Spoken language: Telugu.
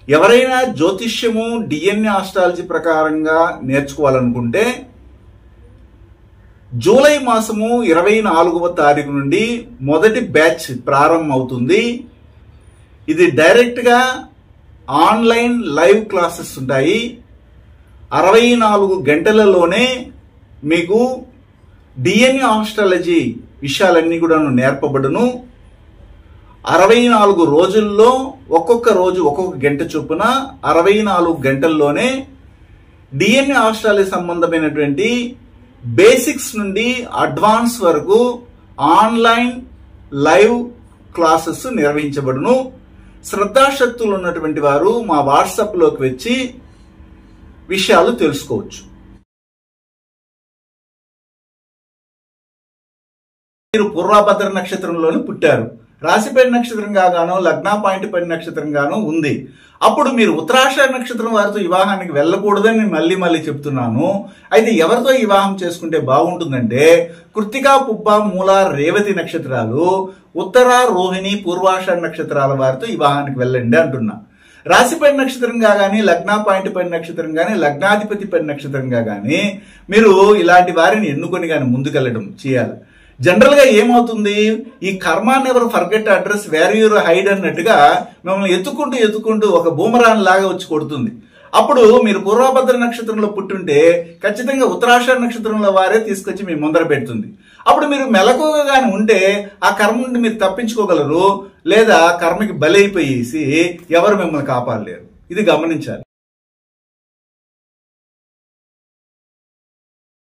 ఎవరైనా జ్యోతిష్యము డిఎన్ఏ ఆస్ట్రాలజీ ప్రకారంగా నేర్చుకోవాలనుకుంటే జూలై మాసము 24వ తారీఖు నుండి మొదటి బ్యాచ్ ప్రారంభం అవుతుంది. ఇది డైరెక్ట్గా ఆన్లైన్ లైవ్ క్లాసెస్ ఉంటాయి. 64 గంటలలోనే మీకు డిఎన్ఏ ఆస్ట్రాలజీ విషయాలన్నీ కూడా నేర్పబడును. 64 రోజుల్లో ఒక్కొక్క రోజు ఒక్కొక్క గంట చొప్పున 64 గంటల్లోనే డిఎన్ఏ ఆస్ట్రాలజీ సంబంధమైనటువంటి బేసిక్స్ నుండి అడ్వాన్స్ వరకు ఆన్లైన్ లైవ్ క్లాసెస్ నిర్వహించబడును. శ్రద్ధాశక్తులు ఉన్నటువంటి వారు మా వాట్సాప్లోకి వచ్చి విషయాలు తెలుసుకోవచ్చు. మీరు పూర్వభద్ర నక్షత్రంలోని పుట్టారు, రాశిపడి నక్షత్రంగా గాను లగ్న పాయింట్ పడి నక్షత్రంగాను ఉంది. అప్పుడు మీరు ఉత్తరాషాఢ నక్షత్రం వారితో వివాహానికి వెళ్ళకూడదని నేను మళ్ళీ చెప్తున్నాను. అయితే ఎవరితో వివాహం చేసుకుంటే బాగుంటుందంటే కృత్తిక, పుబ్బ, మూల, రేవతి నక్షత్రాలు, ఉత్తర, రోహిణి, పూర్వాషాఢ నక్షత్రాల వారితో వివాహానికి వెళ్ళండి అంటున్నా. రాశిపడి నక్షత్రంగా కానీ లగ్న పాయింట్ పడి నక్షత్రం కానీ లగ్నాధిపతి పడి నక్షత్రంగా కానీ మీరు ఇలాంటి వారిని ఎన్నుకొని కానీ ముందుకెళ్ళడం చేయాలి. జనరల్ గా ఏమవుతుంది, ఈ కర్మ never forget address where you're hide అన్నట్టుగా మిమ్మల్ని ఎత్తుకుంటూ ఒక బూమరాన్ లాగా వచ్చి కొడుతుంది. అప్పుడు మీరు పూర్వభద్ర నక్షత్రంలో పుట్టుంటే ఖచ్చితంగా ఉత్తరాషాఢ నక్షత్రంలో వారే తీసుకొచ్చి మీ ముందర పెడుతుంది. అప్పుడు మీరు మెలకువగా ఉంటే ఆ కర్మ నుండి మీరు తప్పించుకోగలరు, లేదా కర్మకి బలైపోయేసి ఎవరు మిమ్మల్ని కాపాడలేరు. ఇది గమనించాలి.